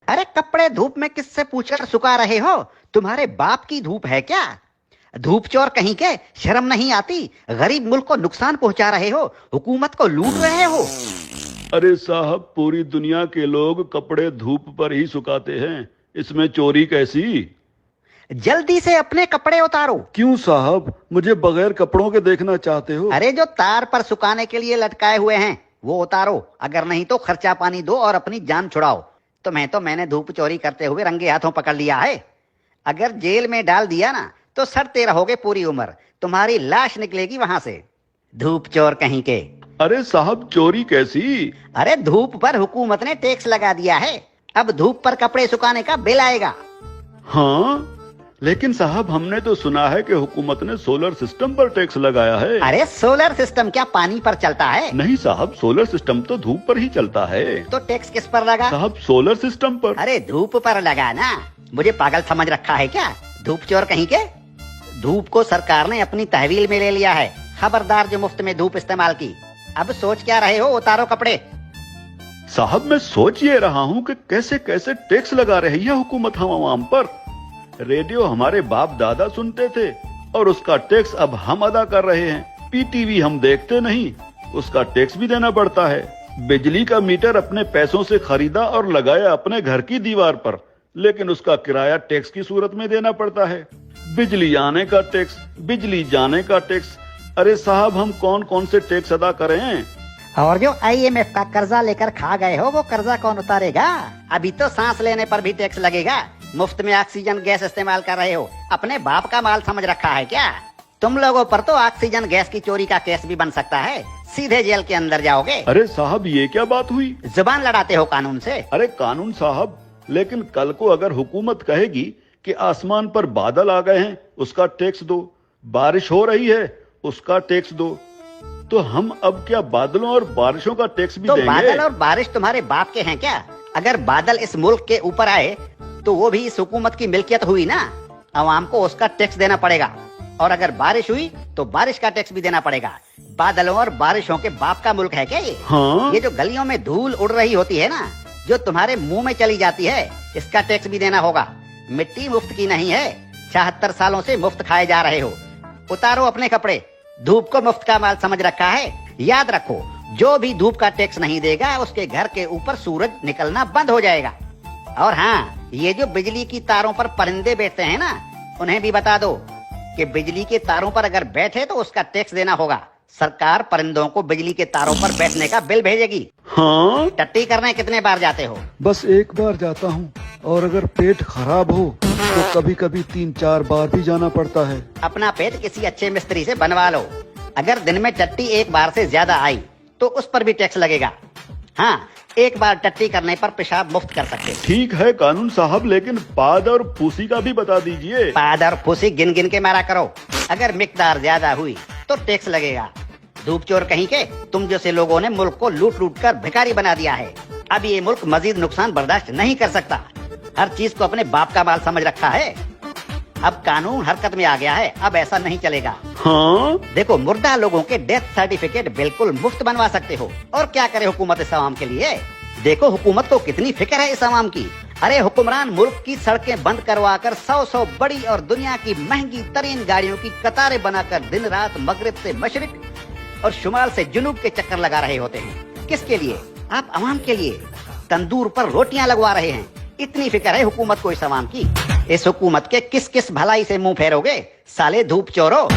अरे कपड़े धूप में किससे पूछकर सुखा रहे हो? तुम्हारे बाप की धूप है क्या? धूप चोर कहीं के, शर्म नहीं आती? गरीब मुल्क को नुकसान पहुंचा रहे हो, हुकूमत को लूट रहे हो। अरे साहब, पूरी दुनिया के लोग कपड़े धूप पर ही सुखाते हैं, इसमें चोरी कैसी? जल्दी से अपने कपड़े उतारो। क्यों साहब, मुझे बगैर कपड़ों के देखना चाहते हो? अरे जो तार पर सुखाने के लिए लटकाए हुए हैं वो उतारो, अगर नहीं तो खर्चा पानी दो और अपनी जान छुड़ाओ। तुम्हें तो मैंने धूप चोरी करते हुए रंगे हाथों पकड़ लिया है। अगर जेल में डाल दिया ना तो सड़ते रहोगे पूरी उम्र, तुम्हारी लाश निकलेगी वहां से। धूप चोर कहीं के। अरे साहब, चोरी कैसी? अरे धूप पर हुकूमत ने टैक्स लगा दिया है, अब धूप पर कपड़े सुखाने का बिल आएगा। हाँ, लेकिन साहब हमने तो सुना है कि हुकूमत ने सोलर सिस्टम पर टैक्स लगाया है। अरे सोलर सिस्टम क्या पानी पर चलता है? नहीं साहब, सोलर सिस्टम तो धूप पर ही चलता है। तो टैक्स किस पर लगा? साहब सोलर सिस्टम पर। अरे धूप पर लगा ना, मुझे पागल समझ रखा है क्या? धूप चोर कहीं के। धूप को सरकार ने अपनी तहवील में ले लिया है, खबरदार जो मुफ्त में धूप इस्तेमाल की। अब सोच क्या रहे हो? उतारो कपड़े। साहब मैं सोच ये रहा हूँ कि कैसे कैसे टैक्स लगा रही है हुकूमत हम आवाम पर। रेडियो हमारे बाप दादा सुनते थे और उसका टैक्स अब हम अदा कर रहे हैं। पीटीवी हम देखते नहीं, उसका टैक्स भी देना पड़ता है। बिजली का मीटर अपने पैसों से खरीदा और लगाया अपने घर की दीवार पर, लेकिन उसका किराया टैक्स की सूरत में देना पड़ता है। बिजली आने का टैक्स, बिजली जाने का टैक्स। अरे साहब, हम कौन कौन से टैक्स अदा करें? और जो IMF का कर्जा लेकर खा गए हो वो कर्जा कौन उतारेगा? अभी तो सांस लेने पर भी टैक्स लगेगा। मुफ्त में ऑक्सीजन गैस इस्तेमाल कर रहे हो, अपने बाप का माल समझ रखा है क्या? तुम लोगों पर तो ऑक्सीजन गैस की चोरी का केस भी बन सकता है, सीधे जेल के अंदर जाओगे। अरे साहब, ये क्या बात हुई? जुबान लड़ाते हो कानून से। अरे कानून साहब, लेकिन कल को अगर हुकूमत कहेगी कि आसमान पर बादल आ गए हैं उसका टैक्स दो, बारिश हो रही है उसका टैक्स दो, तो हम अब क्या बादलों और बारिशों का टैक्स भी तो देंगे? बादल और बारिश तुम्हारे बाप के हैं क्या? अगर बादल इस मुल्क के ऊपर आए तो वो भी इस हुकूमत की मिल्कियत हुई ना, अवाम को उसका टैक्स देना पड़ेगा। और अगर बारिश हुई तो बारिश का टैक्स भी देना पड़ेगा। बादलों और बारिशों के बाप का मुल्क है क्या ये? हाँ? ये जो गलियों में धूल उड़ रही होती है ना, जो तुम्हारे मुंह में चली जाती है, इसका टैक्स भी देना होगा। मिट्टी मुफ्त की नहीं है, 76 सालों से मुफ्त खाए जा रहे हो। उतारो अपने कपड़े, धूप को मुफ्त का माल समझ रखा है। याद रखो, जो भी धूप का टैक्स नहीं देगा उसके घर के ऊपर सूरज निकलना बंद हो जाएगा। और हाँ, ये जो बिजली की तारों पर परिंदे बैठते हैं ना, उन्हें भी बता दो कि बिजली के तारों पर अगर बैठे तो उसका टैक्स देना होगा। सरकार परिंदों को बिजली के तारों पर बैठने का बिल भेजेगी। हाँ? टट्टी करने कितने बार जाते हो? बस एक बार जाता हूँ, और अगर पेट खराब हो तो कभी कभी 3-4 बार भी जाना पड़ता है। अपना पेट किसी अच्छे मिस्त्री से बनवा लो। अगर दिन में टट्टी एक बार से ज्यादा आई तो उस पर भी टैक्स लगेगा। हाँ, एक बार टट्टी करने पर पेशाब मुफ्त कर सकते हैं। ठीक है कानून साहब, लेकिन पाद और फूसी का भी बता दीजिए। पाद और फूसी गिन गिन के मारा करो, अगर मिकदार ज्यादा हुई तो टैक्स लगेगा। धूप चोर कहीं के, तुम जैसे लोगों ने मुल्क को लूट लूट कर भिखारी बना दिया है। अब ये मुल्क मजीद नुकसान बर्दाश्त नहीं कर सकता। हर चीज को अपने बाप का माल समझ रखा है। अब कानून हरकत में आ गया है, अब ऐसा नहीं चलेगा। हाँ? देखो, मुर्दा लोगों के डेथ सर्टिफिकेट बिल्कुल मुफ्त बनवा सकते हो। और क्या करे हुकूमत इस आवाम के लिए? देखो हुकूमत को कितनी फिक्र है इस आवाम की। अरे हुक्मरान मुल्क की सड़कें बंद करवा कर 100 बड़ी और दुनिया की महंगी तरीन गाड़ियों की कतारें बनाकर दिन रात मगरिब से मशरिक और शुमाल से जुनूब के चक्कर लगा रहे होते हैं। किसके लिए? आप आवाम के लिए। तंदूर पर रोटियां लगवा रहे हैं। इतनी फिक्र है हुकूमत को इस आवाम की। इस हुकूमत के किस किस भलाई से मुंह फेरोगे साले धूप चोरो।